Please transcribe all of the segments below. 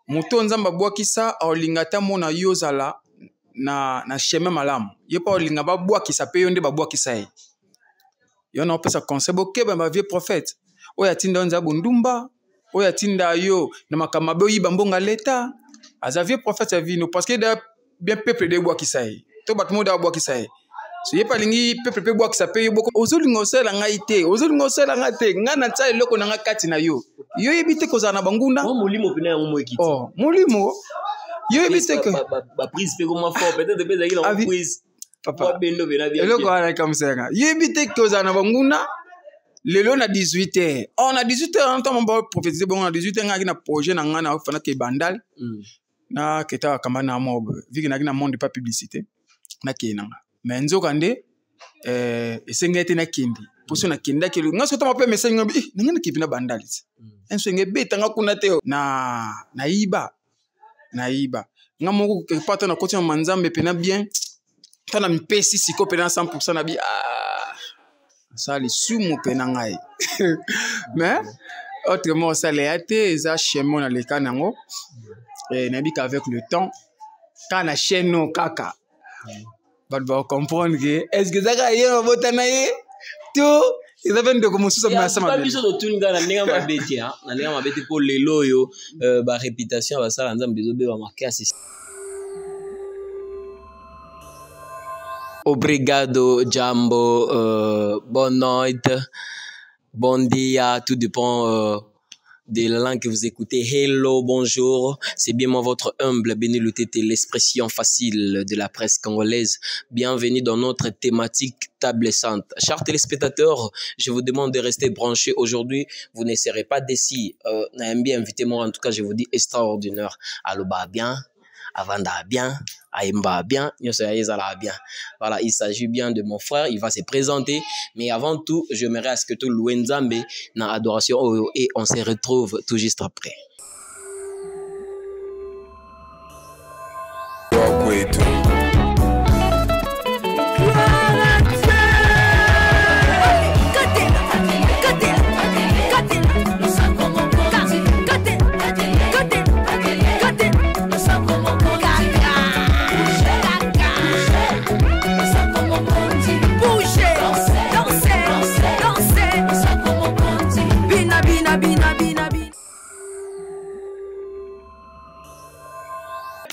moto nzamba bwakisa olingata mona yozala na chemin malamu ye pa olinga ba bwakisa pe yo nde ba bwakisa ye yo na opesa conseil bokeba ba vieux prophète oya tinda nza bundumba oya tinda yo na makama be yiba mbonga leta aza vieux prophète ya vino parce que da bien peuple de bwakisa ye to batmo da bwakisa ye so ye pa lingi peuple pe bwakisa pe yo boko ozolinga osala ngai te ozolinga osala ngai te nga na tsa eloko na nga kati na yo yo yebite kozala na bangunda molimo pena yango mo ekiti molimo yo yebite ko ba prise pe comment fort peut-être peut être la prise papa bendo bena bien eloko ala comme ça yo yebite kozala na bangunda lelo na 18h on a 18h en temps on prophétiser bon on a 18h ngaki na projet na nga na fana ke bandal na keta kamba na mob viki na monde pas publicité na kenanga mais nzoka nde esengete na kindi poso na kinda ke nga sota mape message ngabi na ngana kipina bandal enso ngebe tanga kuna te na iba nga moko ke pata na koti manzambe pena bien tana mpesi siko pena 100% na bi ça les sumo pena ngai mais autrement ça les até eza chemin na le kanango et na bi qu'avec le temps quand la chaîne no kaka ba comprendre que est-ce que ça ga yé botana yé tout ils avaient de commencer ça mais ça m'a biso de tunga na ndenge mabeti na ndenge mabeti pour lelo yo ba réputation ba sala nzambe zo be ba marquer assez. Obrigado, Jambo, bonne nuit, bon dia, tout dépend de la langue que vous écoutez. Hello, bonjour, c'est bien moi votre humble Benny Tété, l'expression facile de la presse congolaise. Bienvenue dans notre thématique table sainte. Chers téléspectateurs, je vous demande de rester branchés. Aujourd'hui, vous ne serez pas déçus. Naimbi, invitez-moi, en tout cas, je vous dis extraordinaire. Aloba bien, Avanda bien. Aimba bien, bien. Voilà, il s'agit bien de mon frère, il va se présenter. Mais avant tout, j'aimerais à ce que tout l'Ouenzambe na adoration et on se retrouve tout juste après.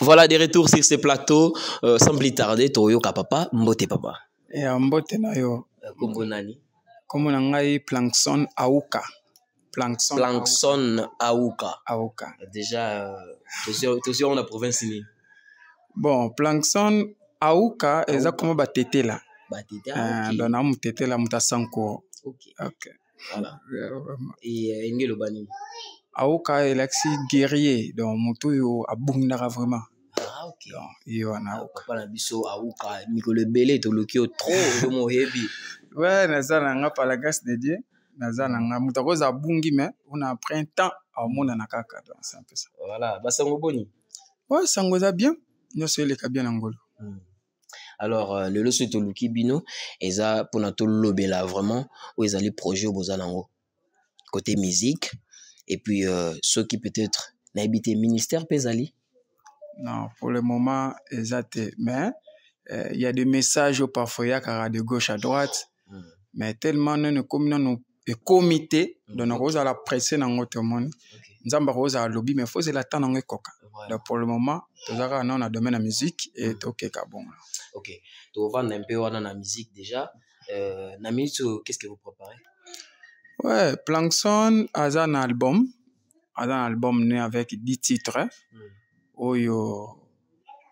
Voilà, des retours sur ce plateau. Sans plus tarder, Toyoka papa, Mbote papa. Et Mbote na yo. Kombo nani? Kombo na ngai Plankson Aouka. Plankson Aouka. Aouka. Déjà, toujours on a province ni. Bon, Plankson Aouka, eza comme batete là. Batete. Ok. Donc na mutete la muta sanko. Ok. Ok. Voilà. Et Ngelo Bani. Aouka est l'axi guerrier, donc mutu yo abungara vraiment. Ah, ok. Yo na Aouka. Pala biso Aouka, Mikolo Belé to lokio trop mo hebi. Ouais, nazana nga par la grâce de Dieu, nazana nga mutako za bungi mais on a pris un temps à mona na kaka, donc c'est un peu ça. Voilà, basango boni. Ouais, sango za bien. Nyo se le ka bien ngolo. Alors le loso to luki bino eza pour nato lobela vraiment où ils allaient projet au bozalango. Côté musique et puis ceux qui peut-être n'habitent ministère Pesali. Non, pour le moment, exact. Mais il y a des messages parfois de gauche à droite. Mais tellement nous comme nous comité, donc nous allons presser dans notre monde. Nous allons à lobby, mais il faut l'attendre dans le coca. Donc pour le moment, nous avons un domaine de la musique et tout est bon. Ok. Tu vas un peu dans la musique déjà. Nami, qu'est-ce que vous préparez? Ouais, Plankson a un album. A un album né avec 10 titres. Oyo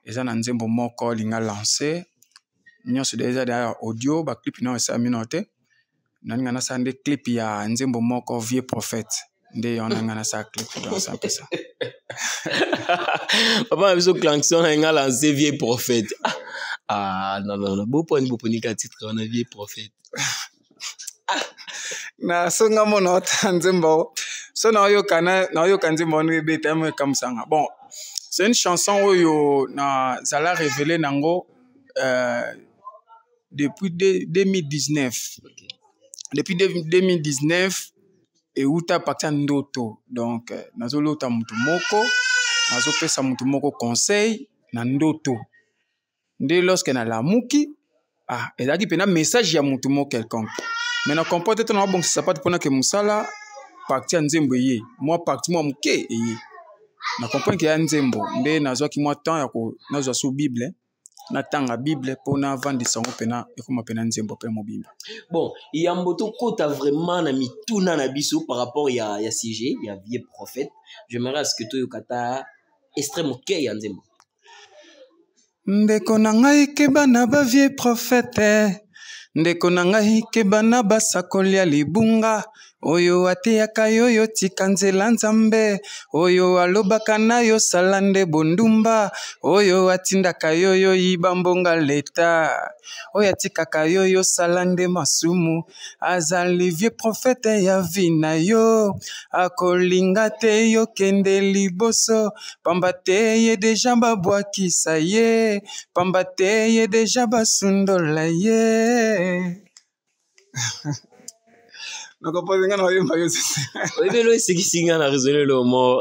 eza na nzembo moko linga lancé nyonso déjà derrière audio ba clip non ça minote nanga na sande clip ya nzembo moko vieux prophète nde yona ngana sa clip donc c'est un peu ça. Papa biso Plankson nga lancé vieux prophète. Ah non beau point ka titre on a vieux prophète. Na songa mono nzembo so na yo kanzembo no beta mo kamsanga. Bon, c'est une chanson où yo na zala révélé nango depuis 2019. Okay. Depuis 2019 et uta parti ndoto. Donc nazolota mutu moko nazopesa mutu moko conseil na ndoto nde lorsque nalamuki ezalaki pena message ya mutu moko quelconque mais na comporte te na mabongisa sapatu mpona ke mosala parti ya nzembo eye mwa parti mwa moke eye na comprendre ke ya nzembo nde nazwaki mwa temps ya nazwa so bible natanga bible mpona avandisa yango pena ekoma pena nzembo mpe mobimba. Bon, yambo tokota vraiment na mituna na biso par rapport ya sujet ya vieux prophète. J'aimerais à ce que toyokata extrême ok ya nzembo. Ndeko na ngai keba na ba vieux prophète, ndeko na ngai keba na basakoli ya libunga, oyo ateyaka yo yo tika nzela nzambe, oyo alobaka na yo sala nde bondumba, oyo atindaka yo yo yiba mbonga leta, oyo atikaka yo yo sala nde masumu, azali vieux prophète ya vi na yo, akolinga te yo kende liboso, pamba te ye deja babwakisa ye, pamba te ye deja basundola ye. Donc on pose un oreille maillot. Oui mais là c'est qui signe à résoudre le mot.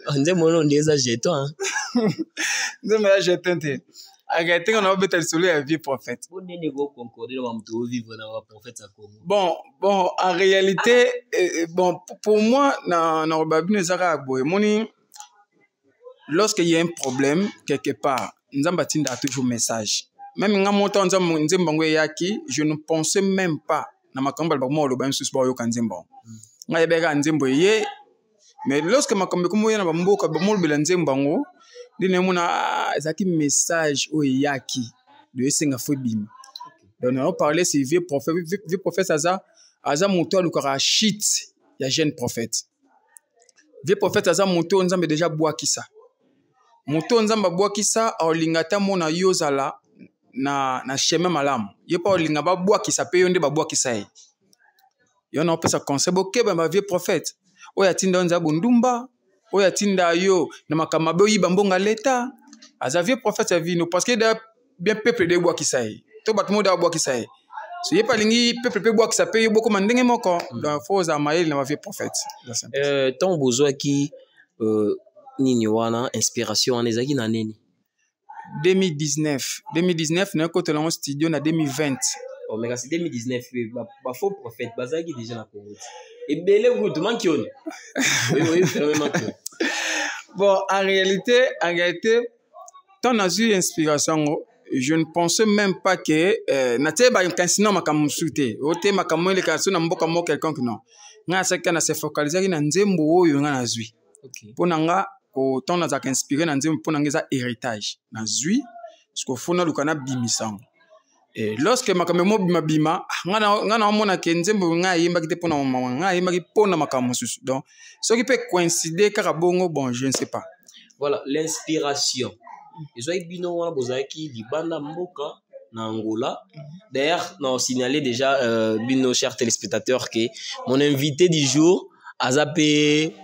On dit mon nom déjà jeton. Non mais là jeton te. Arrêtez on a besoin de solo à vie prophète. Bon négo concorder on va vivre dans la prophète ça comme. Bon en réalité bon pour moi na babine zaka boy moni lorsqu'il y a un problème quelque part nzamba tinda toujours message. Même nga monta nzembo yaki, je ne pensais même pas na makambo ba mo lo ba nsusu ba yo kanzembo. Nga yebeka nzembo ye, mais lorsque makambo ko moya na ba mboka ba mo lo nzembo ngo, dine mona ezaki message o yaki de esenga fo bima. Donc on parlait c'est vieux prophète aza moto alukara shit ya jeune prophète. Vieux prophète aza moto nzambe déjà bwakisa. Moto nzamba bwakisa olingata mona yozala na chemin malamu ye pa olinga babwakisa pe yo nde babwakisa ye yo na opesa conseil bokeba ba vieux prophète oyo atinda nza bundumba oyo atinda yo na makama be oyiba mbonga leta aza vieux prophète ya vino parce que da bien peuple de bwakisa ye to bato mo da bwakisa ye so ye pa lingi peuple pe bwakisa pe yo boko mandenge moko donc faut za maïl na ba vieux prophète ton besoin qui nini wana inspiration en ezaki na nini 2019 na kote la studio na 2020. Oh mais c'est 2019 ba faux prophète bazaki déjà na Congo. Et belé vous manque yon. Oui vraiment. Bon en réalité tant na eu inspiration je ne pensais même pas que na te ba kansina makamusute ote makamwele ka so na mboka mo quelqu'un que non. Nga saka na se focaliser na nzembo oyo nga na zui. OK. Pona nga ko tona za inspiré na nzembo pona ngeza héritage na zui ce ko fona lukana bimisango et lorsque makamemo bima ngana omona ke nzembo nga yimba kite pona mama nga yimba ki pona makamu susu donc ce qui peut coïncider kaka bongo bon je ne sais pas. Voilà l'inspiration ezoi bino wana bozaki libanda mboka na Angola. D'ailleurs on signalé déjà bino chers téléspectateurs que mon invité du jour azapé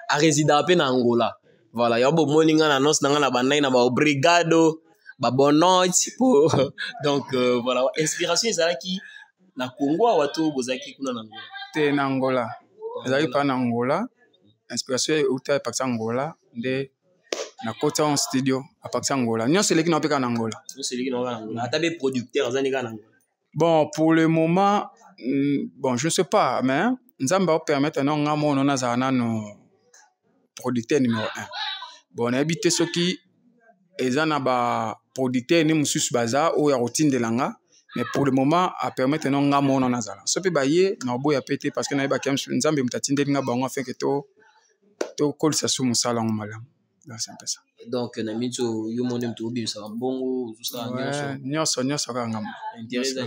a résidé à peine en Angola. Voilà, il y a beaucoup de gens qui annonce dans la bande, na brigado, ba bonnoit pour donc voilà, inspiration c'est qui na Congo watu bozaki kuna na Angola. Te na Angola. Ezali pa na Angola. Inspiration uta pa Angola nde na kota en studio a pa Angola. Nyo seleki na peka na Angola. Nyo seleki na Angola. Atabe producteur azani ka na Angola. Bon, pour le moment bon, je ne sais pas mais nzamba permettre non ngamo non azana no producteur numéro 1. Bon, on a habité ceux qui ezana ba producteur ni mususu baza o ya routine de langa mais pour le moment a permettre non ngamo non azala. So pe baye na boya pété parce que na ba kem nzambe mutatinde nga bango afin que to call ça sous musala ngomala. C'est un peu ça. Donc na mito yo monde mto bi ça bongo tout ça nyonso ka ngam. Intéressant.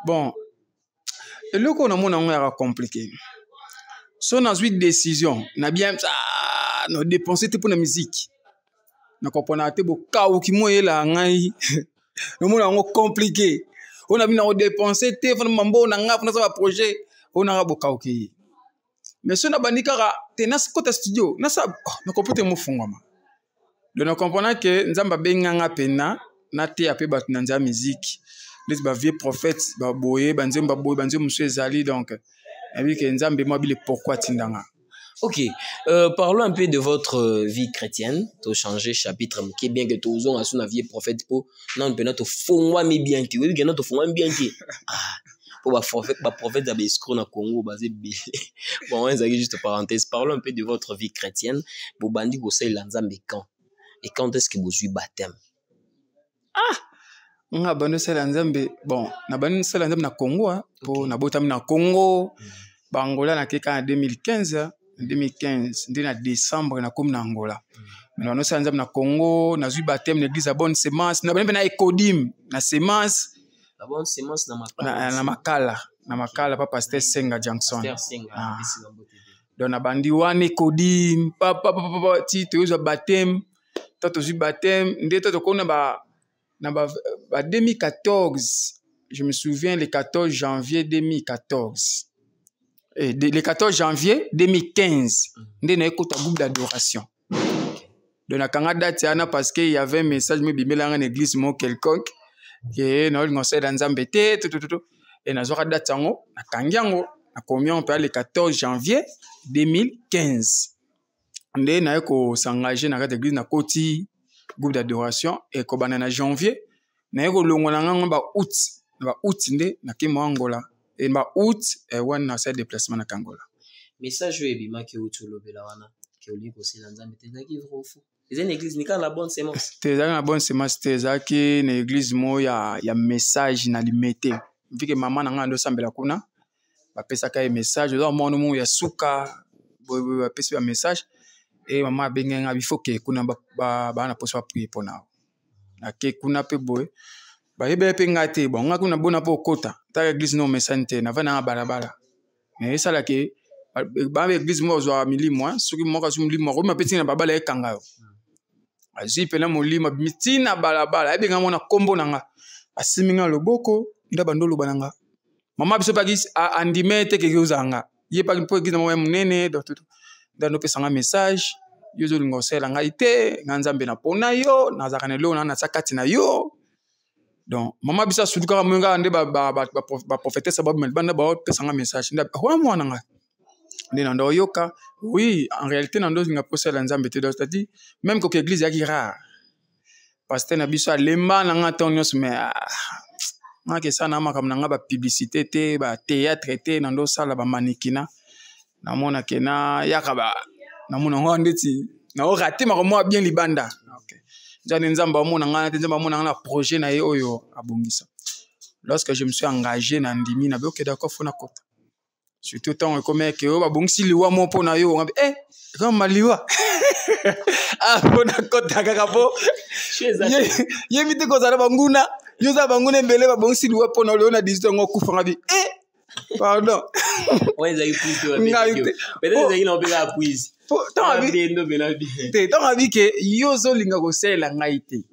Bon, et le qu'on a mon nga compliqué. So na une décision na bien ça no dépenser pour la musique na comprendre te bo kaou ki moyela ngai no mona ngo compliqué on a bien na dépenser te fona mambo na nga fona ça projet on a bo kaou ki mais so na bandikara te na kota studio na ça na computer mo fungama de na comprendre que nzamba benganga pena na te apé bat na nza musique les ba vieux prophètes ba boye banzemba boye banzemba monsieur ezali donc et puis que nzambe mo bile pourquoi tindanga Ok, parlons un peu de votre vie chrétienne. Tu as changé chapitre, qui est bien que tu as son vie prophète pour non peut notre fond mais bien tu oui que notre fond bien tu ah pour ba prophète da escroc na Congo basé bon on est juste parenthèse. Parlons un peu de votre vie chrétienne. Bo bandi ko sai lanzambe quand et quand est-ce que vous avez baptême? Nga bando sala nzambe bon na bando sala nzambe na Congo po na botami na Congo bangola na keka en 2015 ndi na décembre na komi na Angola mais na sala nzambe na Congo na zui baptême na église à bonne semence na bande na Ekodim na semence La bonne semence na makala pa pasteur Senga Jackson donc na bandi wana Ekodim papa ti to zo baptême to zui baptême ndi to ko na ba 2014, je me souviens, le 14 janvier 2014. Et le 14 janvier 2015, on a eu un groupe d'adoration. Donc, on a daté parce qu'il y avait un message, mais il y a une église quelconque, qui est dans le Zambété, tout. Et on a daté le 14 janvier 2015. On a s'engager dans l'église de Koti. Groupe d'adoration et kobana na janvier na yeko longo na nganga ba août nde na kimo Angola et ba août et wana sa déplacement na Angola message ebima ke utulobela wana ke oliko sila nzambe tezaki vrofu eza une église nika la bonne semence tezaki na bonne semence tezaki na église mo ya message na limité vike mama na ngando sambela kuna ba pesa ka message za mono mo ya suka ba pesa ba message. Et maman benga bifo ke kuna ba na poso prier pour na ke kuna pe boy ba yebe pe ngate bon nga kuna bona po kota ta église no mesante na vana balabala mais ça là ke ba église mo zo milimo soki mo ka milimo ko ma petit na babala e kanga yo azi pe na molimo mitina balabala e benga mona kombo nanga asiminga loboko nda bandolo bananga mama biso pa gis andimete ke uzanga ye pa po église mo munene do tout dans nos pesanga message yozo lingosela ngai te nganzambe na pona yo nazaka ne lo na sakati na yo donc mama bisa suduka mwenga nde ba prophétesse ba banda ba pesanga message nda wa mwana nga nde na ndo yoka oui en réalité na ndo nga posela nzambe te c'est-à-dire même que église ya rare pasteur na biso alemba na nga tonyo mais nga ke sana makam na nga ba publicité te ba théâtre te na ndo sala ba mannequinat na mona kena yakaba na mona ngondeti na o raté ma mo bien libanda OK jani nzamba mona ngana te nzamba mona ngana projet na ye oyo abongisa lorsque je me suis engagé na ndimi na OK d'accord fona kota surtout tant comme que o babongisi liwa mo pona yo comme maliwa fona kota kaka po ye vite ko zala banguna yo za banguna mbele babongisi liwa pona lo na 18 ngo kufa ngabi pardon. Ouais, ils ont peut-être qu'ils n'ont pas appris. Tant avis que yozo linga kosela ngaite.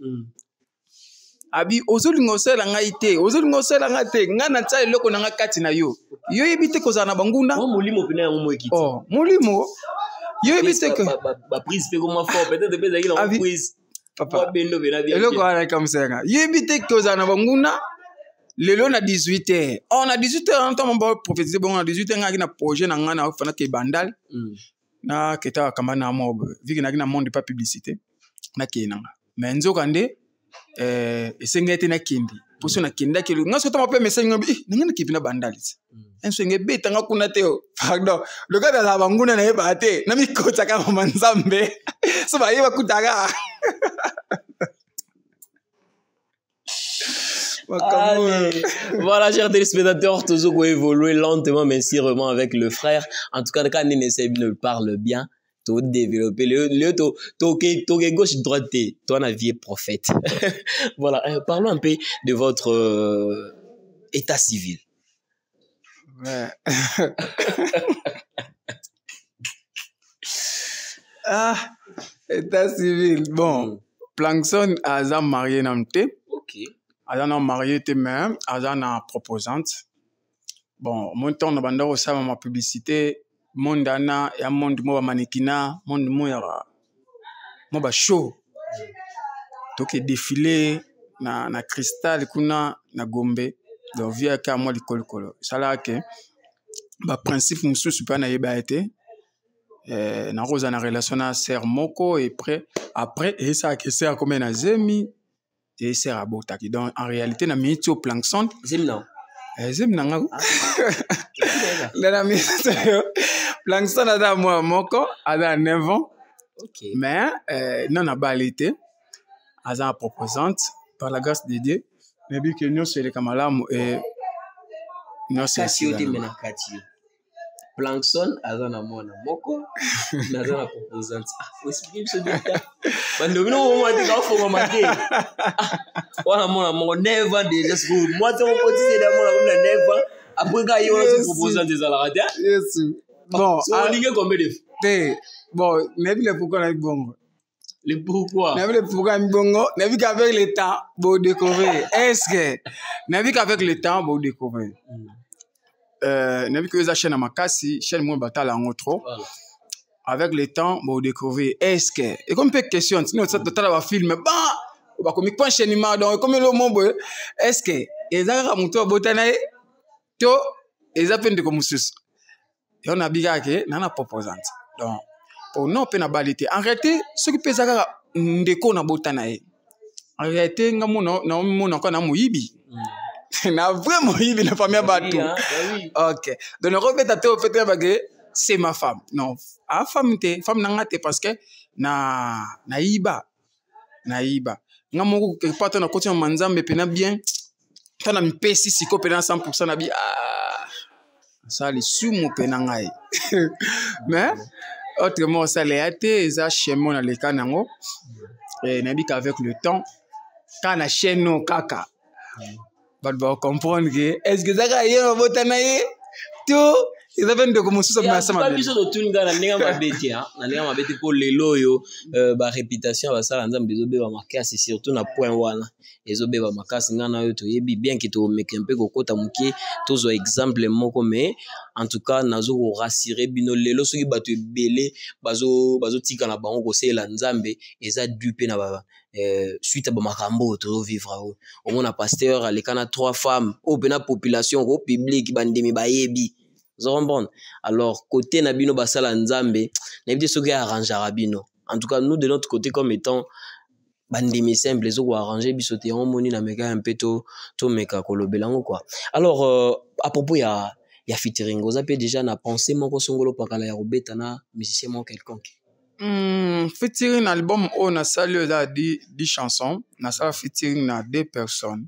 Abi ozolinga osela ngaite, ozolinga osela ngate, ngana tsa eloko na ngakati na yo. Yo ebite kozana bangunda. Mo mulimo pena mo ekiti. Oh, mulimo. Yo ebite que ba prise pe comme fort, peut-être peut-être qu'ils ont prise. Papa bendo bena bien. Eloko ana comme ça. Yo ebite kozana bangunda. Lelo na 18h. On a 18h en temps on prophétiser bon na 18h ngaki na projet na ngana ofana ke bandal. Na keta kamba na mob. Viki na kina monde pas publicité. Na kenanga. Mais nzoka nde esengete na kindi. Poso na kinda ke ngaso to mape message ngobi ngana kipina bandal. Ensenge beta ngakuna teo. Pardon. Le gars da banguna na yeba te. Na mikota kama manzambe. So ba yeba kutaga. Allez. Voilà, chers téléspectateurs, toujours évoluer lentement mais sûrement avec le frère. En tout cas, quand Nénéceb ne parle bien, tout développer le gauche droite, toi la vie est prophète. Voilà, parlons un peu de votre état civil. Ouais. État civil. Bon, Plankson a marié namte. OK. Azana marié te même, azana proposante. Bon, mon temps na banda ko sama ma publicité, monde ana ya monde mo ba mannequinat, monde mo ya mo ba show. Donc défilé na cristal kuna na Gombe, donc via ka mo likolo. Ça là que ba principe mususu pa na yeba été. na roza na relation na sœur moko et après et ça que sœur comme na zemi et sœur abotaki donc en réalité na minute au plankton zemi non zemi na ngako na minute plankton ada moi moko ada 9 ans mais non na balité aza proposante par la grâce de Dieu mais bien que nous c'est les camalamu et non c'est Plankton azana mwana moko nazana proposante explique ce détail bandobino mo ati ka fo mamake wana mwana moko 9 ans déjà ce moi c'est mon petit c'est d'amour comme 9 ans après quand il y a une proposante des alaradia yes bon on dit combien de fois bon mais le pourquoi na bongo le pourquoi na le pourquoi bongo na vu qu'avec le temps vous découvrir est-ce que na vu qu'avec le temps vous découvrir n'a vu que les chaînes à Makassi, chaîne moins bataille en autre. Avec le temps, vous découvrez est-ce que et comme peu question, sinon ça total va film, bah, on va comme point chaîne donc comme le mot est-ce que les gens montent botanae, to les appels de comme sus. Et on a biga que nana proposante. Donc pour nous peine à baliter. En réalité, ce qui peut ça ndeko na botanae. En réalité, ngamu na kana muibi. Na vraiment il n'a pas mis à battre. Ok. Donc le refait à toi fait c'est ma femme. Non, a femme n'angate parce que na iba. Ngamu que pas ton côté en manzambe pena bien. T'as un pesi si ko pena 100% na bi ça les sumo pena ngai. Mais autrement ça les été ça chez moi dans les canango et n'a dit qu'avec le temps quand la chaîne no kaka va comprendre que est-ce que ça va y avoir botanaye tout ils avaient de commencer ça mais ça m'a pas besoin de tout ngana ninga mabeti hein na ninga mabeti pour lelo yo ba réputation ba sala nzambe zo be ba makasi surtout na point wana ezo be ba makasi ngana yo to yebi bien ki to meke un peu kokota mukie tozo exemple moko mais en tout cas nazo ko rassurer bino lelo soki bato ebele bazo tika na bango ko sela nzambe eza dupe na baba suite à Bamakambo to vivre au moins un pasteur les cana 3 femmes au bena population au public bandemi bayebi bon alors côté nabino basala nzambe na bidi soki arrange rabino en tout cas nous de notre côté comme étant bandemi simple les autres arranger bisoté on moni na meka un peu to meka kolobelango quoi alors à propos ya featuring vous avez déjà na pensé moko songolo pakala ya robeta na musicien mo quelconque featuring album on a salué là 10 chansons na ça featuring na 2 personnes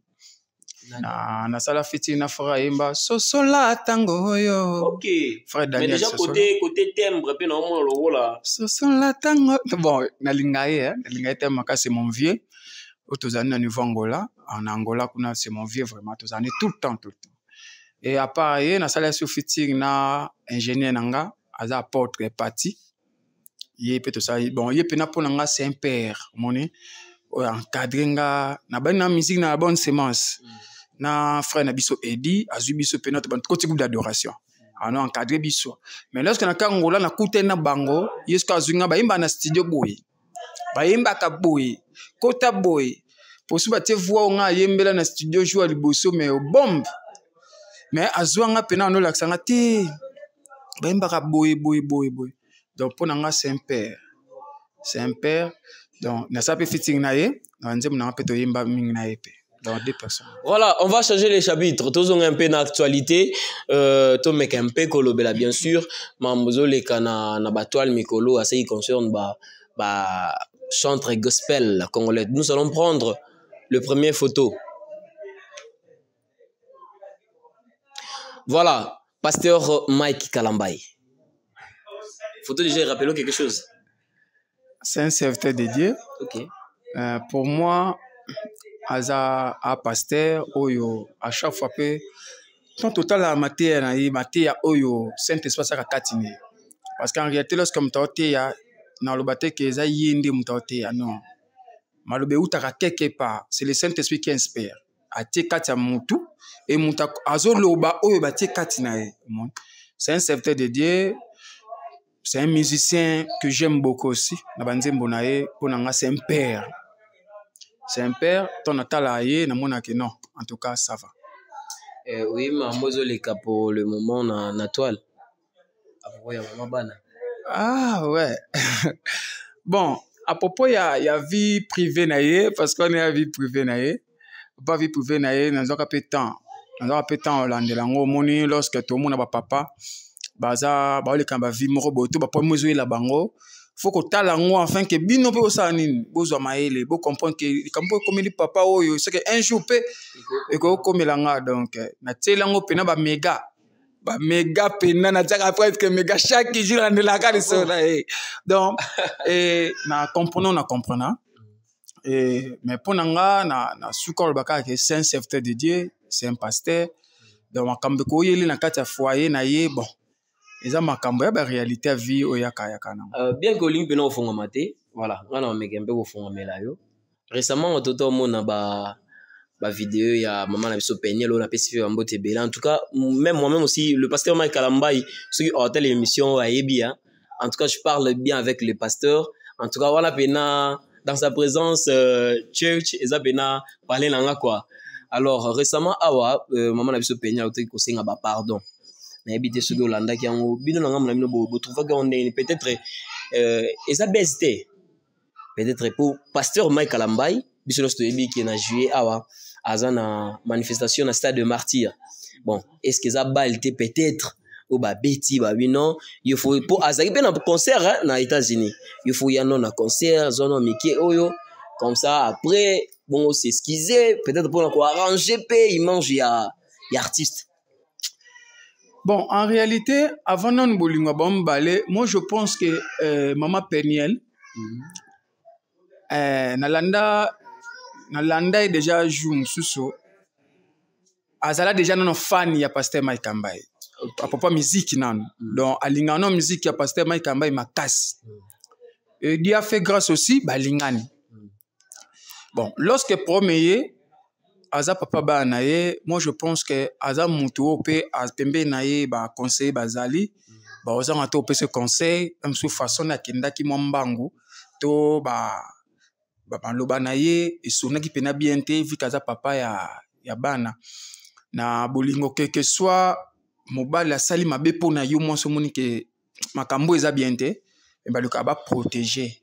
na ça featuring na Frère Imba Sosola tango yo OK Frère Daniel mais déjà côté timbre pe na mo logo là Sosola tango bon na lingaye thème c'est mon vieux autozani na niveau Angola en Angola kuna c'est mon vieux vraiment autozani tout le temps et à part na ça sur featuring na ingénieur nanga aza apôtre parti il peut tout ça bon il peut na pour nga c'est un père moni encadrer nga na ba na musique na bonne semence na frère na biso Edi azu biso pe notre côté groupe d'adoration ana encadrer biso mais lorsque na kangola na kute na bango yesko azunga ba imba na studio boy ba imba ka boy kota boy pour se battre voix nga yembela na studio jour liboso mais bombe mais azwanga pe na no laksanga ti ba imba ka boy donc pour nanga c'est un père donc na ça peut fitting na ye na nzem na peut to yimba mingi na ye pe donc 2 personnes. Voilà, on va changer les chapitres. Tous ont un peu d'actualité. To mek un peu kolobela bien sûr. Mambozo le kana na batoile mikolo à ce qui concerne ba chantre gospel congolais. Nous allons prendre le premier photo. Voilà, pasteur Mike Kalambay. Photo déjà rappelons quelque chose. C'est un serviteur de Dieu. OK. Pour moi aza a pasteur oyo à chaque fois que ton total la matière oyo Saint-Esprit ça katini parce qu'en réalité lorsque mtaote ya na lobate que za yende mtaote ya non malobe utaka quelque part c'est le Saint-Esprit qui inspire atie katia mutu et muta azoloba oyo batie katina e c'est un serviteur de Dieu. C'est un musicien que j'aime beaucoup aussi. C'est un père. C'est un père. Ton atalaye, non. En tout cas, ça va. Oui, mais moi, je pour le moment na toile. Ah ouais. Bon, à propos, il y a vie privée, naïe, parce qu'on est à vie privée, naïe. Pas vie privée, naïe, dans un peu de temps. Dans un peu de temps, on a moni, lorsque tout le monde a papa, baza, ba le kamba vie moro boto, ba pomme jouer la bango. Faut que tu lango afin que bino pe osanini, bozo maele, bo comprendre que kampo comme le papa oyo, c'est que un jour pe et que comme langa donc na tselango pena ba méga pena na tchaka presque méga chaque jour on est là quand ça donc na comprenant mais pour nanga na sukol baka que c'est un serviteur de Dieu, c'est un pasteur donc makambo ko yeli na kati ya foyer na ye bon eza makambo ya ba réalité ya vie oyaka na bien que ling pena ofonga mate voilà ngana megembe ofonga melayo récemment toto mona ba vidéo ya maman na biso Peniel on a spécifié en beauté belle en tout cas même moi-même aussi le pasteur Mike Kalambai ceux qui ont telle émission à Ebia en tout cas je parle bien avec le pasteur en tout cas voilà pena dans sa présence church et ça pena parler nanga quoi alors récemment awa maman na biso Peniel auto ko senga ba pardon na habité ceux qui Hollanda qui ont bino nanga mona bino bo trouver qu'on est peut-être et ça besté peut-être pour pasteur Mike Kalambai biso no stoyebi qui na juillet awa azana manifestation na stade de martyr bon est-ce que ça balte peut-être ou ba beti ba non il faut pour azaki pe na concert hein, na États-Unis il faut y en a concert zono miki oyo comme ça après bon c'est esquisé peut-être pour quoi arranger pe il mange ya artiste. Bon en réalité avant non bolingo bom balé moi je pense que maman Peniel Nalanda est déjà joué mususu azala déjà non fan ya pasteur Mike Kambai à propos musique nan donc alingano musique ya pasteur Mike Kambai makasi et Dieu a fait grâce aussi balingani bon lorsque premier aza papa ba naye moi je pense que aza mutu ope apembe naye ba conseil bazali ba ozanga to pe ce conseil même sous façon na kindaki mombangu to ba baloba na ye esonaki pena bien te vu kaza papa ya bana na bolingo que soit mobali asali mabe po na yo mwasi omoni ke makambo eza bien te baluka ba protéger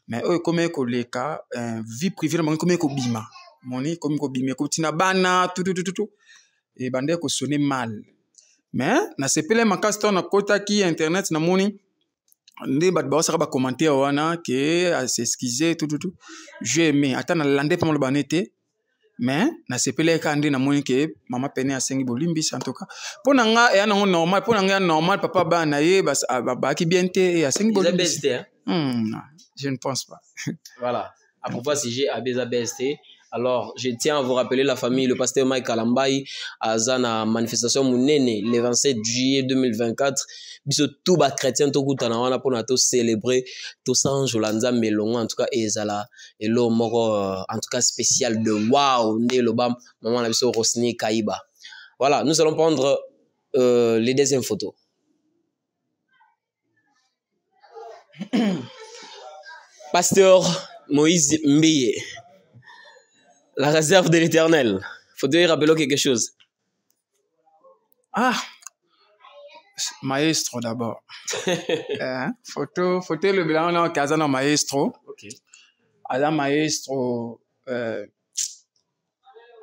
mais oyo ekomi koleka vie privée na bango ekomi kobima moni ekomi kobima ekotina bana tutututu ebande kosone mal mais nasepele makasi ntango nakotaki internet namoni nde bato baosaka bacommentaire wana ke asexcuse tututu je aimé ata nalande mpe maloba ne te mais nasepeleka nde namoni ke mama Pene asengi bolimbisi en tout cas mpo na nga eya nango normal mpo na nga ya normal papa bana na ye baaki bien te e asengi bolimbisi je ne pense pas voilà à propos sujet abeza BST. Alors, je tiens à vous rappeler la famille, le pasteur Mike Kalambai, à Zana manifestation Mounene, le 27 juillet 2024. Biso tout bas chrétien, tout coup, wana pour nous célébrer, tout ça, Jolanda Melonga, en tout cas, et Zala, et l'eau moro, en tout cas, spécial de waouh, né le bam, maman la biso Rosni Kaiba. Voilà, nous allons prendre les deuxièmes photos. Pasteur Moïse Mbeye. La réserve de l'Éternel. Faut-il rappeler quelque chose? Ah, maestro d'abord. Photo le bilan là, Kazana maestro. Ok. Aza maestro.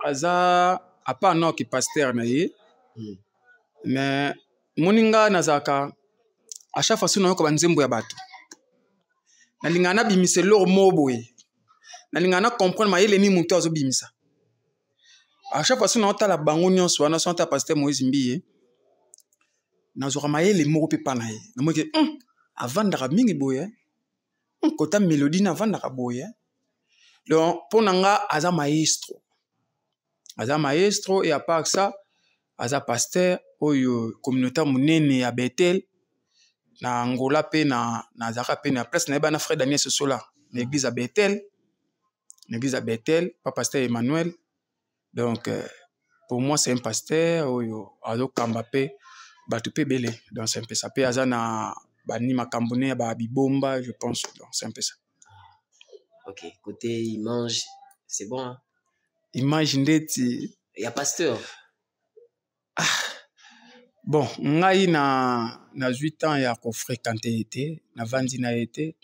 Aza à part non qui pasteur na ye. Mais moninga nazaka à chaque fois sino ko banzembo ya bato. Na lingana bimiselo moboye. Nalingana comprendre mayele ni mutu azobimisa à chaque fois on a la bango nyonso wana so ta pasteur Moïse Mbeye nazoka mayele moko pe pana ye na moke avandaka mingi boye kota mélodie na avandaka boye donc pour nanga aza maestro et à part ça aza pasteur oyo communauté monene ya Bethel na Angola pe na zaka pe na place na bana frère Daniel Sosola l'église à Bethel. L'église à Bethel, pas pasteur Emmanuel. Donc, pour moi, c'est un pasteur. Ado Kambapé, Batupé Belé. Donc, c'est un peu ça. Puis, Azana, Bani Makambone, Babibomba, je pense. Donc, c'est un peu ça. Ok, côté image, c'est bon. Hein? Image, il y a pasteur. Bon, ngai na 8 ans ya ko fréquenter été, na vandi na été.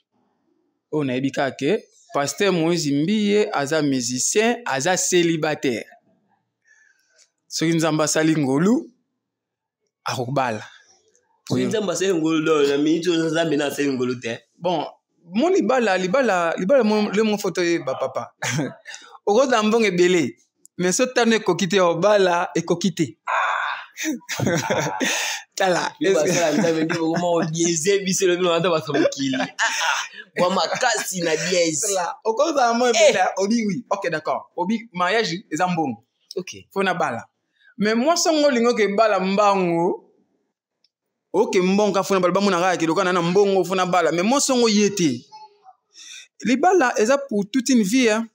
On a ebika ke Pasteur Moïse Mbiye aza musicien, aza célibataire. Soki nzamba sali ngolu akobala. Soki nzamba sali ngolu do na minito nzambe na sali ngolu te. Bon, mon libala le mon photo ba papa. Oko dambong ebele. Mais so tane kokite obala e kokite. Tala. Basala nzambe ndi mo bieze biselo bino anda basomokili. Wa makasi na bieze. Tala. Oko dambong ebele obi oui. OK, d'accord. Obi mariage ezambong. OK. Fona bala. Mais moi songo lingo ke bala mbango. OK, mbonga fona bala bamuna kaka kidoka na mbongo fona bala. Mais moi songo yete. Libala eza pour toute une vie hein.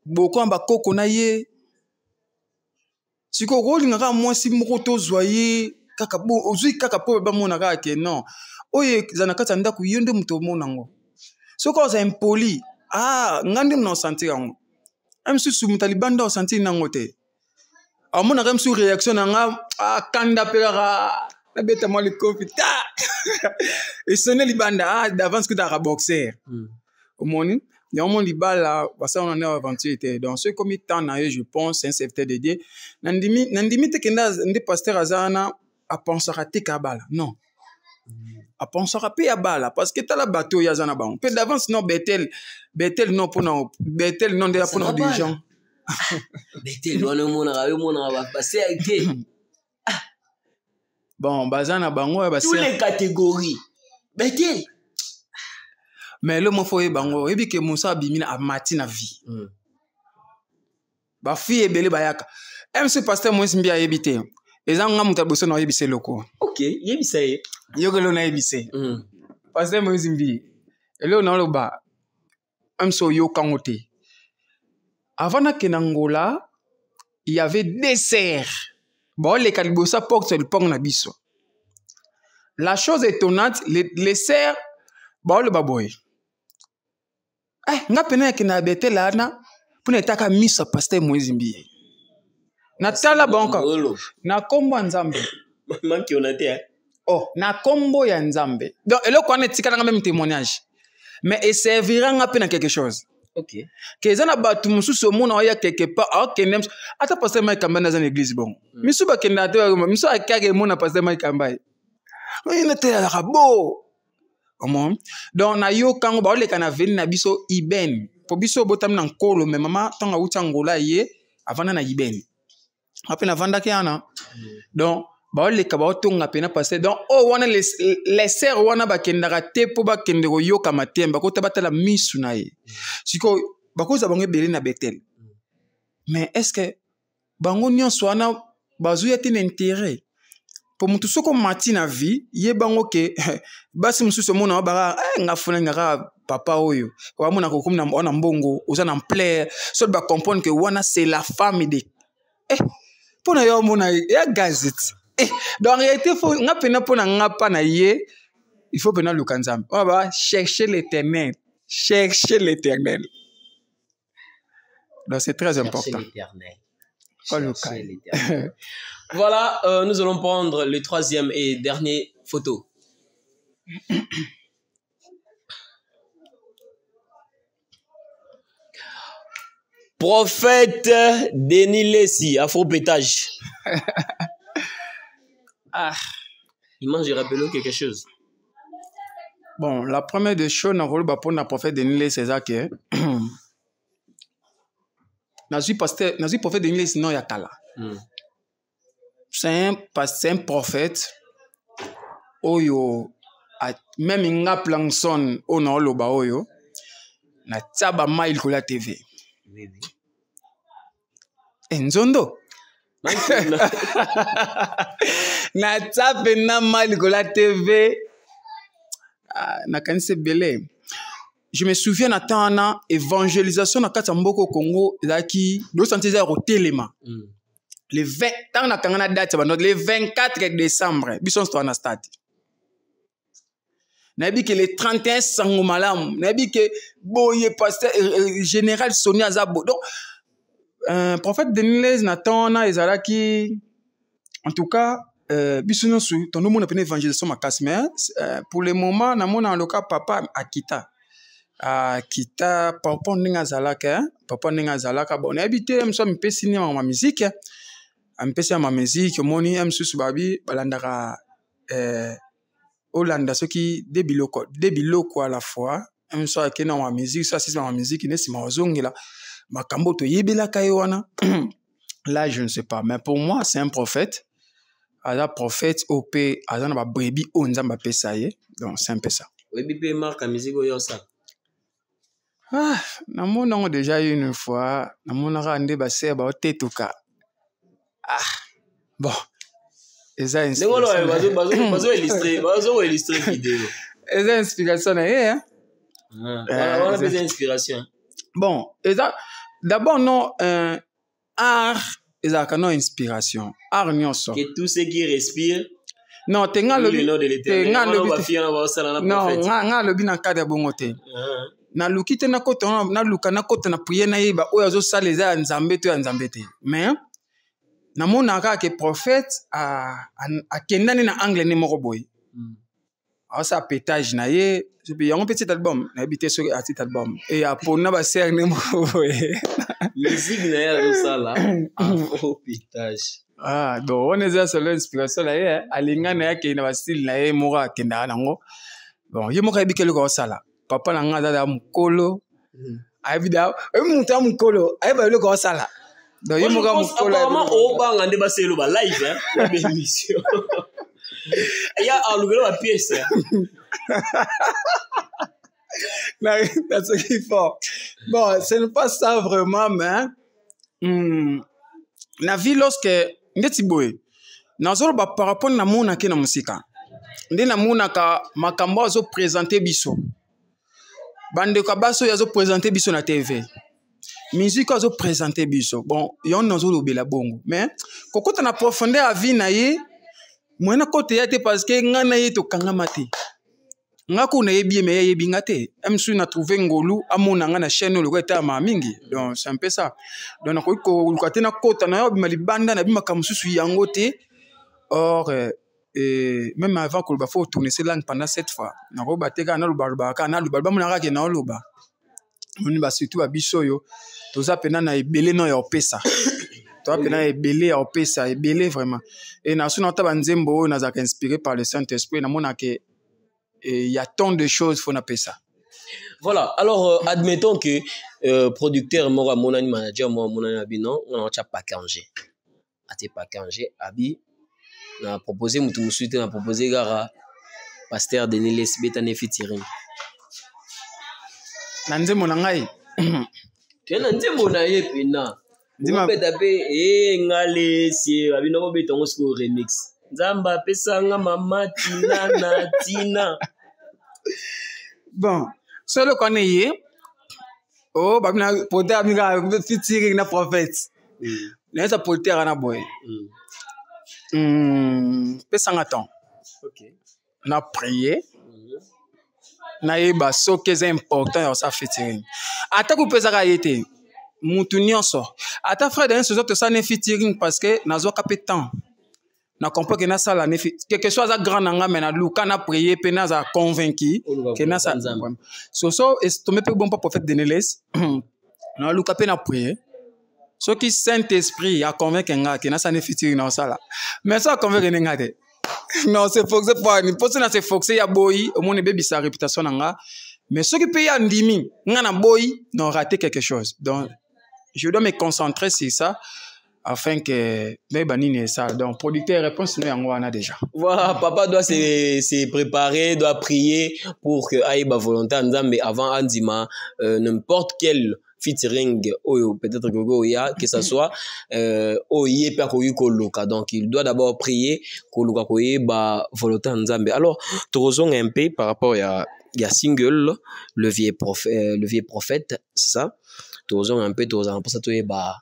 Boko amba koko na ye. Siko rolinga ka mwasi moko tozwa ye kaka bo ozui kaka po bamona kaka ke non. Oye zana kata ndako yende muto mona ngo. Soko za impoli. Ah, ngande mna sentir ngo. Amsu su mutalibanda o sentir nango te. Amona ka msu réaction nga kanda pera na beta mo le kofi ta. Et sonner libanda d'avance que ta boxer. Au moni il y a un monde libala ça on en a aventure était donc ce comme temps na je pense un serviteur de Dieu nandimi te kenda ndi pasteur azana a penser à te kabala non a penser à pe ya bala parce que tala bateau ya zana ba peu d'avance non Bethel non pour non Bethel non déjà pour nos dirigeants Bethel on mona ba passer été bon bazana bango ba tous les catégories Bethel. Mais le mot foye bango ebi ke Moussa bimina a mati na vie. Ba fille ebele bayaka. MC Pasteur Moïse Mbiya yebite. Ezanga muta boso na yebise loko. OK, yebise. Yogelo na yebise. Pasteur Moïse Mbiya. Elo na loba. MC yo kangote. Avant na kenangola, il y avait des serres. Bon les kalibosa porte le pont na biso. La chose étonnante, les serres ba le baboy. Nga pena ke na Bethel ana pour netaka misa Pasteur Moïse Mbiya. Na tala banka. Na kombo nzambe. Manki onate. Oh, na kombo ya nzambe. Donc eloko wana tika nga même témoignage. Mais il servira nga pena quelque chose. OK. Que zana batu mususu mona oya quelque part OK nem ata Pasteur Mike Kamba na église bon. Misu ba kenda te misu akage mona Pasteur Mike Kamba. Oui, na tela rabo. Donc na yo kango ba ole kana veni na biso iben po biso botam na nkolo mais mama tanga uta ngola ye avana na iben apena vanda kiana donc ba ole ka ba otonga pena passer donc wana les serres wana ba kendaka te po ba kendeko yo kama temba ko tabatala misu na ye siko ba koza bango belé na Bethel mais est-ce que bango nyonso wana bazuya te intérêt pour mutu soko mati na vie yebango ke basi mususu mona ba nga fona nga papa oyo wa mona ko kumna ona mbongo oza na plaire so ba comprendre que wana c'est la femme de pona yo mona ya gazette donc en réalité faut nga pena pona nga pa na ye il faut pena lukanzam on va chercher l'éternel donc c'est très important chercher l'éternel. Voilà, nous allons prendre le troisième et dernier photo. Prophète Denis Lessi, afro-pétage. Il mange rappelé quelque chose. Bon, la première des choses, on va pour le prophète Denis Lessi, c'est ça que Nazi prophète Denis Lessi, non, il y a Kala. C'est un prophète oyo même nga planson ona oloba oyo na tsaba mail ko la TV. Oui. Nzondo na tsabe na mail ko la TV na kanise belé. Je me souviens na tana évangélisation na Katamboko Congo zaki do santiza ro telema. Le 20 tant na kangana date le 24 décembre bison sto na stade. Nabi que le 31 sangomalam, nabi que boye pasteur général Sonia Zabo. Donc prophète Denis Lessi na tana ezalaki en tout cas Biso su ton nom on appelle évangélisation ma casse mais pour le moment na mona le cas papa akita papa ninga zalaka bon habité me so me pesi ni ma musique me pesi ma musique moni msusu babi balandaka Olanda ce qui des biloko à la fois me so akena ma musique ça c'est ma musique ne si ma ozongela makambo to yebela kaiwana là je ne sais pas mais pour moi c'est un prophète. Ada prophète OP azana ba brebi onzamba pesa ye donc c'est un peu ça. Oui bipé marque musique yo ça. Na mona déjà une fois na mona rande ba ser ba tetuka. Bon. Eza inspiration. Bazo illustrer vidéo. Eza inspiration na ye hein. On a besoin d'inspiration. Bon, eza d'abord non art ezalaka no inspiration art nyonso que tout ce qui respire non tenga lobi non nga lobi na cadre bongo te na luki te na kota na luka na kota na prier na yeba oyo azosala eza ya nzambe to ya nzambe te mais namonaka ke prophète akendani na angle ne moko boye asa pétage na ye yango petit album na habité sur petit album et apona ba ser ne moko boye musique na ya ça là au pétage donc on est sur l'inspiration là ye alinga na yake na ba style na ye moko akenda nango bon ye moko ebikelo ko sala papa na nga dada mukolo ayibida muta mukolo ayiba le ko sala donc ye moko mukolo apparemment o banga nde ba selo ba live hein la émission. Il y a un nouveau pièce. C'est ce qu'il faut. Bon, ce n'est pas ça vraiment, mais la vie lorsque ndeti boy nazolo ba par rapport na mona ke na musika nde na mona ka makambo azo présenter biso bande ka baso yazo présenter biso na TV musique azo présenter biso bon yon nazolo bela bongo mais kokota na profondeur à vie na ye Mwana kote yate parce que ngana yeto kangama te. Ngako na yebi me yebi ngate. Msu na trouver ngolu amona ngana chaîne le kweta ma mingi. Donc c'est un peu ça. Donc na ko lukate na kota na yobi malibanda na bima kamususu yango te. Or même avant que le faut tourner cette langue pendant 7 fois. Na ko bateka na lubalba ka na lubalba mona ka na loba. Moni ba surtout abisoyo. Toza pena na ebele no ya opesa. Toi, pena ebele au pesa, ebele vraiment. Et na suna ta banzembo na zaka inspiré par le Saint-Esprit na mona que il y a tant de choses faut na pesa. Voilà. Alors admettons que producteur mora monani manager mora monani abi non, on a pas kangé. Ate pas kangé abi na proposé mutu musuite na proposé gara pasteur Denis Lesbeta ne featuring. Na nzembo na ngai. Tena nzembo na ye pena. Dima pe ngale si abino ko betongo sko remix. Nzamba pesa nga mama tina na tina. Bon, solo connaît ye. Oh, babina pote amiga featuring na prophète. Na esa pote na boy. Pesa nga temps. OK. Na prier. Na yeba so que c'est important ya sa featuring. Ata ku pesa ka yete. Mutu nyonso ata frère d'un sozo to ça ne featuring parce que nazo capé temps na comprend que na sala ne quelque chose à grand nanga mais na luka na prier pe na za convaincu que na ça so est tomé pe bon pas prophète Deneles na luka pe na prier ce qui Saint-Esprit a convaincu nga que na ça ne featuring na sala mais ça convaincu nga te non c'est forcé pas ni poste na c'est forcé ya boy au moins baby sa réputation nga mais ce qui peut y a ndimi nga na boy non raté quelque chose donc je dois me concentrer sur ça afin que mes banines ça donc producteur réponse nous en a déjà. Voilà, papa doit se préparer, doit prier pour que aïba volontaire mais avant Andima n'importe quel featuring peut-être que ça soit oye pa koyi koloka donc il doit d'abord prier koloka koyi ba volontaire nzambe. Alors torozong un peu par rapport à single le vieux prophète c'est ça. Torozong un peu torozong pour ça toi ba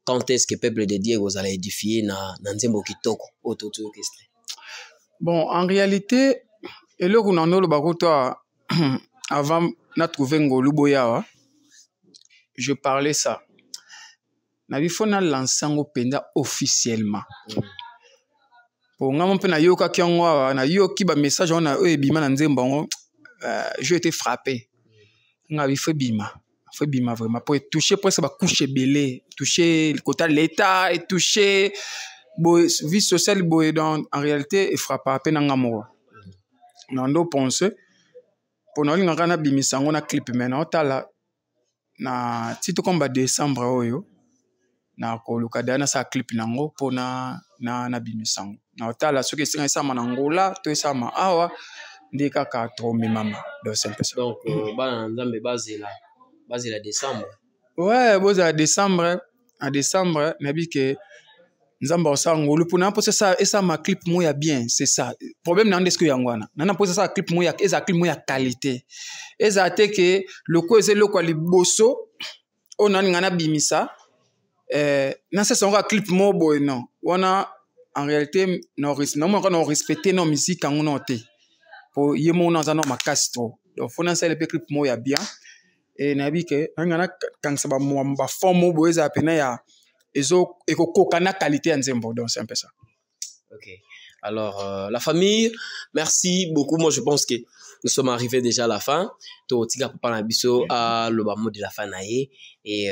quand est-ce que peuple de Dieu vous allez édifier na nzembo kitoko autour orchestre. Bon en réalité et là on en a le baroto avant na trouvé ngolu boya je parlais ça na bifo na lancer ngo penda officiellement Po nga mpe na yoka kiangwa na yoki ba message on a bima na nzemba ngo je été frappé. Nga bi fait bima vraiment pour toucher presque ba couche belé, toucher le côté de l'état et toucher vie sociale boy dans en réalité et frapper à peine ngamo. Nando pense pour nous nga na bimisa ngo na clip maintenant tala na titre comme décembre oyo na ko lukada na sa clip nango pona na bimisango na tala soki singa sama na ngola to sama awa ndi kaka trombi mama do simple ça donc bana nzambe bazela décembre ouais boza décembre en décembre nabi ke nzamba sa ngolo pona po ça et ça ma clip moya bien c'est ça problème na ndesko yangwana na po ça clip moya eza clip moya qualité eza te ke loko eze loko liboso ona ngana bimisa na ça son clip mo boy non wana en réalité non respecter nos musique en noté pour yemo na zano makastro donc faut na ça le clip mo ya bien et nabi ke ngana quand ça ba mo forme boy za pena ya ezo ekokokana qualité nzembo donc c'est un peu ça. OK. Alors la famille, merci beaucoup. Moi je pense que nous sommes arrivés déjà à la fin. To tika papa na biso à le mot de la fin naé et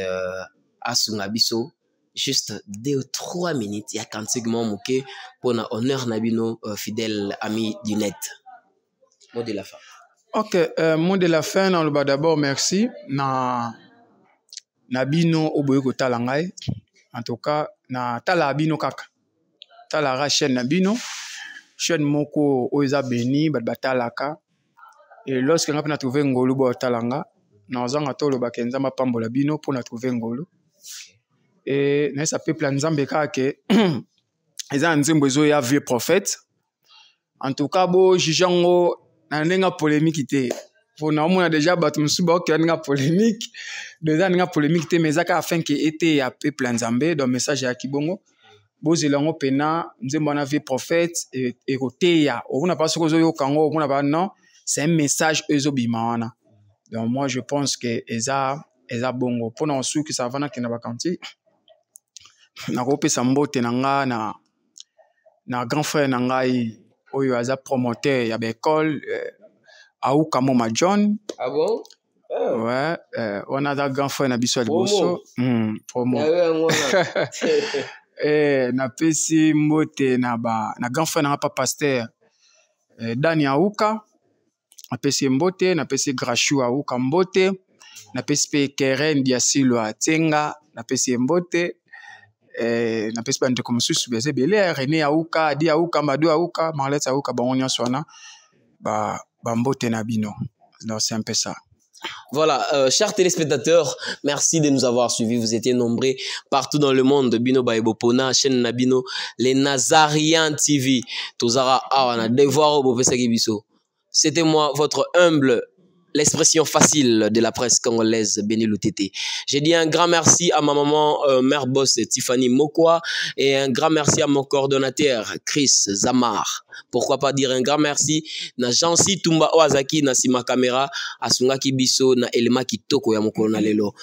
à sunga biso juste 2 ou 3 minutes il y a quand segment moké pour na honneur nabino fidèle ami du net. Mot de la fin. OK, mot de la fin on le ba d'abord merci na nabino oboyeko talangai. En tout cas na tala bino kaka tala ra chaîne na bino chaîne moko oza beni batalaka et lorsque on a trouvé ngolo bo talanga na zanga tolo ba kenza mapambola bino pour na trouver ngolo et na ça peuple nzambe kaka eza nzembo zo ya vieux prophète en tout cas bo jijango na ndenga polémique té pour na on a déjà battu musuba qui a polémique déjà nga polémique té mais ça afin que été ya peuple nzambe dans message ya kibongo bozelango pena nzembo na vie prophète et côté ya on a pas ce que zo yo kango on a pas non c'est un message ezo bimawana donc moi je pense que eza bongo pour na su que ça va na kina bakanti na ko pesa mbote na nga na grand frère na ngai oyo aza promoteur ya ba école Aouka Moma John. Ah bon? Oh. Ouais, on a un grand frère na biso liboso. Promo. Na pesi mbote na grand frère na papa pasteur Dani Aouka. Na pesi mbote, na pesi Grachou Aouka mbote. Na pesi pe Keren Diasilo Atenga, na pesi mbote. Na pesi bande comme susu beze belé René Aouka, Di Aouka, Madou Aouka, Marlet Aouka bangonya sona. Bambote Nabino. Donc c'est un peu ça. Voilà, chers téléspectateurs, merci de nous avoir suivis. Vous étiez nombreux partout dans le monde. Bino Baibopona, chaîne Nabino, les Nazariens TV. Tozara Awana, devoir au Bopesaki Biso. C'était moi, votre humble, l'expression facile de la presse congolaise, Béni Loutete. J'ai dit un grand merci à ma maman, mère boss Tiffany Mokwa, et un grand merci à mon coordonnateur, Chris Zamar. Pourquoi pas dire un grand merci na Jansi Tumba Oazaki na Sima Kamera, Asungaki Biso na Elema Kitoko ya Mokona Lelo.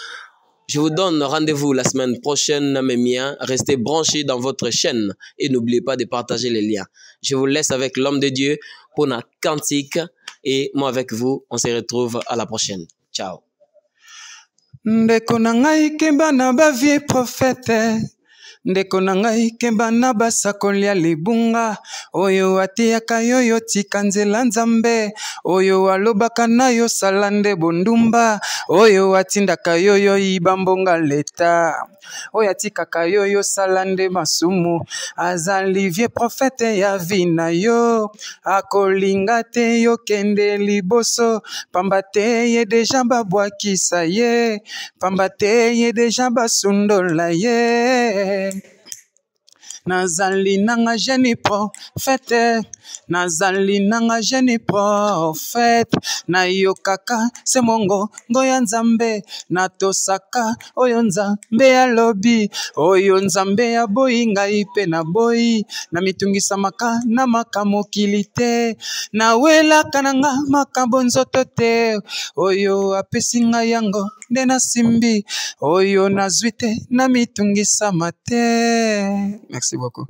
Je vous donne rendez-vous la semaine prochaine, mes miens. Restez branchés dans votre chaîne et n'oubliez pas de partager les liens. Je vous laisse avec l'homme de Dieu, Pona Kantik, et moi avec vous. On se retrouve à la prochaine. Ciao. Ndeko na ngai kemba na ba vie prophète. Ndeko na ngai kemba na basakoli ya libunga oyo atiaka yoyo tika nzela nzambe oyo alobaka na yo salande bondumba oyo atindaka yoyo ibambonga leta oyo atikaka yoyo salande masumu azali vie prophète ya vina yo akolinga te yo kende liboso pamba te ye deja babwakisa ye pamba te ye deja basundola ye Nazali nanga jeune prophète, nazali nanga jeune prophète, na yo kaka se mongo ngoya nzambe, na tosaka oyo nzambe ya lobi, oyo nzambe ya boyi ngai pe na boyi, na mitungisa maka na makamokili te, na wela kananga makambo nzoto te, oyo apesi ngai yango nde na simbi, oyo nazwi te na mitungisa mate. Merci beaucoup.